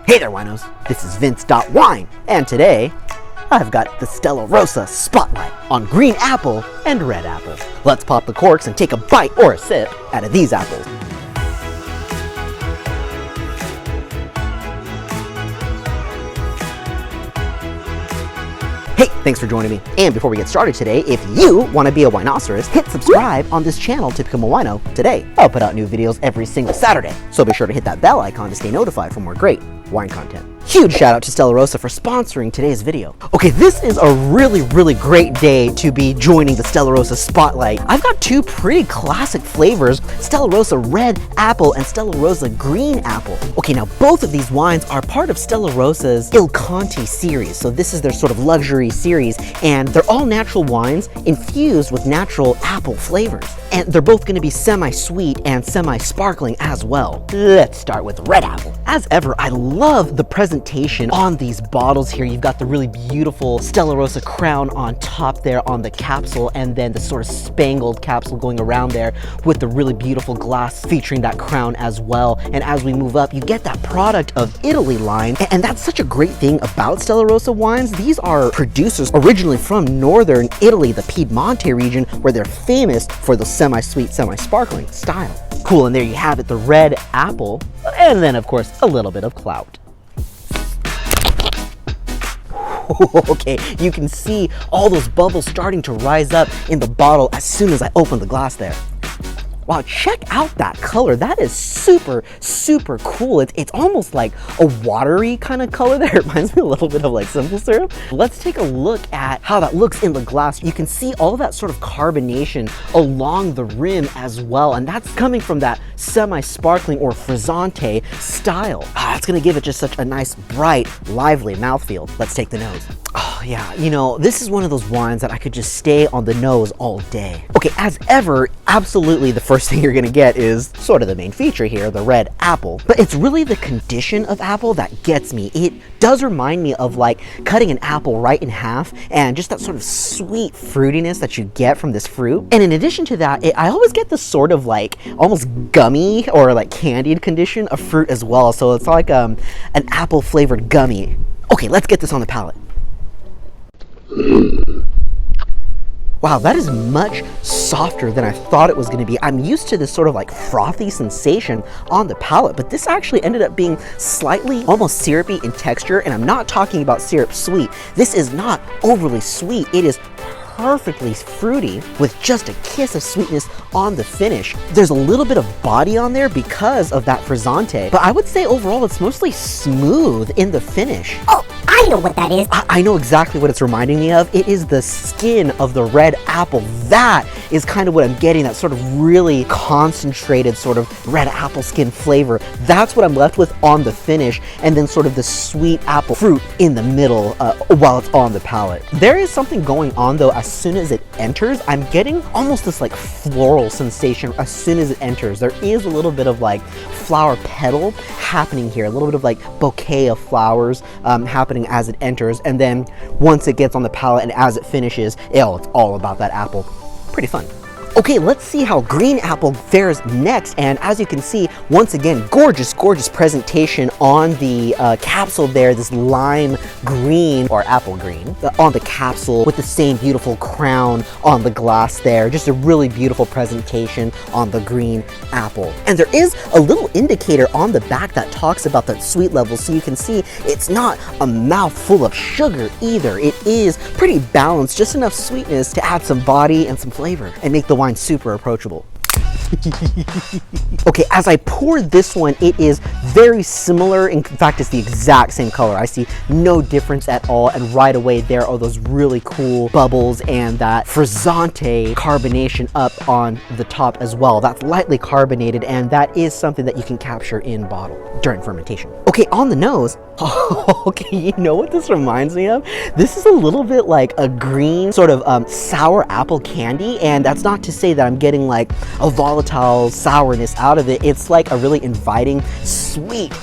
Hey there, winos. This is Vince.WINE, and today I've got the Stella Rosa Spotlight on green apple and red apple. Let's pop the corks and take a bite or a sip out of these apples. Hey, thanks for joining me. And before we get started today, if you want to be a winocerist, hit subscribe on this channel to become a wino today. I'll put out new videos every single Saturday, so be sure to hit that bell icon to stay notified for more great wine content. Huge shout out to Stella Rosa for sponsoring today's video. Okay, this is a really great day to be joining the Stella Rosa Spotlight. I've got two pretty classic flavors, Stella Rosa Red Apple and Stella Rosa Green Apple. Okay, now both of these wines are part of Stella Rosa's Il Conti series. So this is their sort of luxury series, and they're all natural wines infused with natural apple flavors. And they're both gonna be semi-sweet and semi-sparkling as well. Let's start with red apple. As ever, I love the presentation on these bottles here. You've got the really beautiful Stella Rosa crown on top there on the capsule, and then the sort of spangled capsule going around there with the really beautiful glass featuring that crown as well. And as we move up, you get that product of Italy line. And that's such a great thing about Stella Rosa wines. These are producers originally from northern Italy, the Piedmonte region, where they're famous for the semi-sweet, semi-sparkling style. Cool, and there you have it, the red apple, and then of course a little bit of clout. Okay, you can see all those bubbles starting to rise up in the bottle as soon as I open the glass there. Wow, check out that color. That is super cool. It's almost like a watery kind of color there. It reminds me a little bit of like simple syrup. Let's take a look at how that looks in the glass. You can see all that sort of carbonation along the rim as well, and that's coming from that semi-sparkling or frizzante style. That's gonna give it just such a nice, bright, lively mouthfeel. Let's take the nose. Oh yeah, you know, this is one of those wines that I could just stay on the nose all day. Okay, as ever, absolutely the first thing you're gonna get is sort of the main feature here, the red apple. But it's really the condition of apple that gets me. It does remind me of like cutting an apple right in half and just that sort of sweet fruitiness that you get from this fruit. And in addition to that, I always get this sort of like almost gummy or like candied condition of fruit as well. So it's like an apple flavored gummy. Okay, let's get this on the palate. Wow, that is much softer than I thought it was going to be. I'm used to this sort of like frothy sensation on the palate, but this actually ended up being slightly almost syrupy in texture, and I'm not talking about syrup sweet. This is not overly sweet. It is perfectly fruity with just a kiss of sweetness on the finish. There's a little bit of body on there because of that frizzante, but I would say overall it's mostly smooth in the finish. Oh, I know what that is. I know exactly what it's reminding me of. It is the skin of the red apple. That is kind of what I'm getting, that sort of really concentrated sort of red apple skin flavor. That's what I'm left with on the finish, and then sort of the sweet apple fruit in the middle while it's on the palate. There is something going on though. As soon as it enters, I'm getting almost this like floral sensation as soon as it enters. There is a little bit of like flower petal happening here, a little bit of like bouquet of flowers happening as it enters, and then once it gets on the palate and as it finishes, it's all about that apple. Pretty fun. Okay, let's see how green apple fares next. And as you can see, once again, gorgeous presentation on the capsule there, this lime green or apple green on the capsule with the same beautiful crown on the glass there. Just a really beautiful presentation on the green apple. And there is a little indicator on the back that talks about that sweet level, so you can see it's not a mouthful of sugar either. It is pretty balanced, just enough sweetness to add some body and some flavor and make the wine super approachable. Okay, as I pour this one, it is very similar. In fact, it's the exact same color. I see no difference at all, and right away there are those really cool bubbles and that frizzante carbonation up on the top as well. That's lightly carbonated, and that is something that you can capture in bottle during fermentation. Okay, on the nose, okay, you know what this reminds me of? This is a little bit like a green sort of sour apple candy, and that's not to say that I'm getting like a volatile sourness out of it. It's like a really inviting, sweet,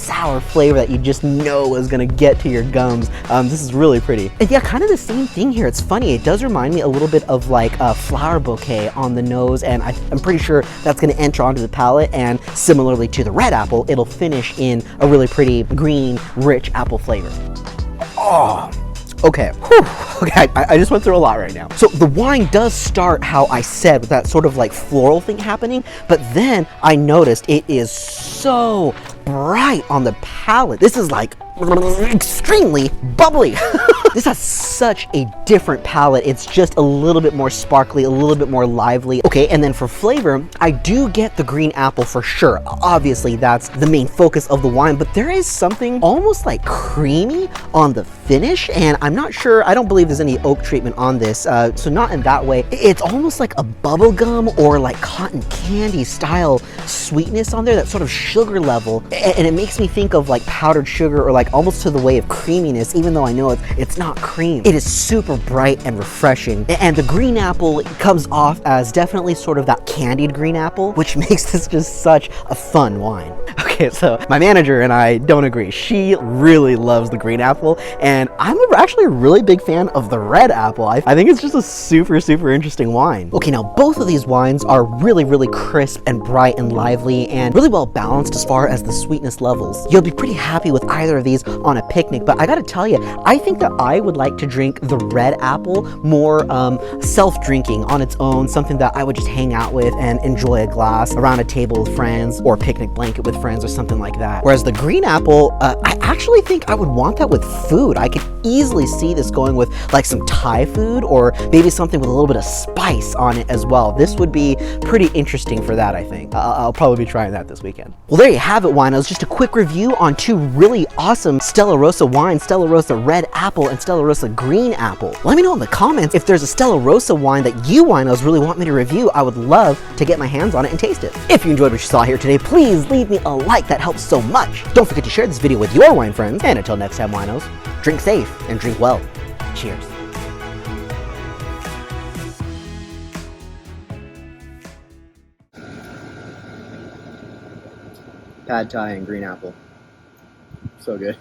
sour flavor that you just know is gonna get to your gums. This is really pretty. And yeah, kind of the same thing here. It's funny, it does remind me a little bit of like a flower bouquet on the nose, and I'm pretty sure that's gonna enter onto the palate, and similarly to the red apple, it'll finish in a really pretty green, rich apple flavor. Oh. Okay, whew. Okay, I just went through a lot right now. So the wine does start, how I said, with that sort of like floral thing happening, but then I noticed it is so bright on the palate. This is like extremely bubbly. This has such a different palate. It's just a little bit more sparkly, a little bit more lively. Okay, and then for flavor, I do get the green apple for sure. Obviously, that's the main focus of the wine, but there is something almost like creamy on the finish, and I'm not sure, I don't believe there's any oak treatment on this, so not in that way. It's almost like a bubble gum or like cotton candy style sweetness on there, that sort of sugar level, and it makes me think of like powdered sugar, or like almost to the way of creaminess, even though I know it's not cream. It is super bright and refreshing, and the green apple comes off as definitely sort of that candied green apple, which makes this just such a fun wine. Okay, so my manager and I don't agree. She really loves the green apple, and I'm actually a really big fan of the red apple. I think it's just a super, super interesting wine. Okay, now both of these wines are really, really crisp and bright and lively, and really well balanced as far as the sweetness levels. You'll be pretty happy with either of these on a picnic, but I gotta tell you, I think that I would like to drink the red apple more self-drinking on its own, something that I would just hang out with and enjoy a glass around a table with friends, or a picnic blanket with friends, or something like that. Whereas the green apple, I actually think I would want that with food. I could easily see this going with like some Thai food, or maybe something with a little bit of spice on it as well. This would be pretty interesting for that, I think. I'll probably be trying that this weekend. Well, there you have it, winos. Just a quick review on two really awesome Stella Rosa wines, Stella Rosa Red Apple and Stella Rosa Green Apple. Let me know in the comments if there's a Stella Rosa wine that you winos really want me to review. I would love to get my hands on it and taste it. If you enjoyed what you saw here today, please leave me a like. That helps so much. Don't forget to share this video with your wine friends. And until next time, winos, drink safe and drink well. Cheers. Pad Thai and green apple. So good.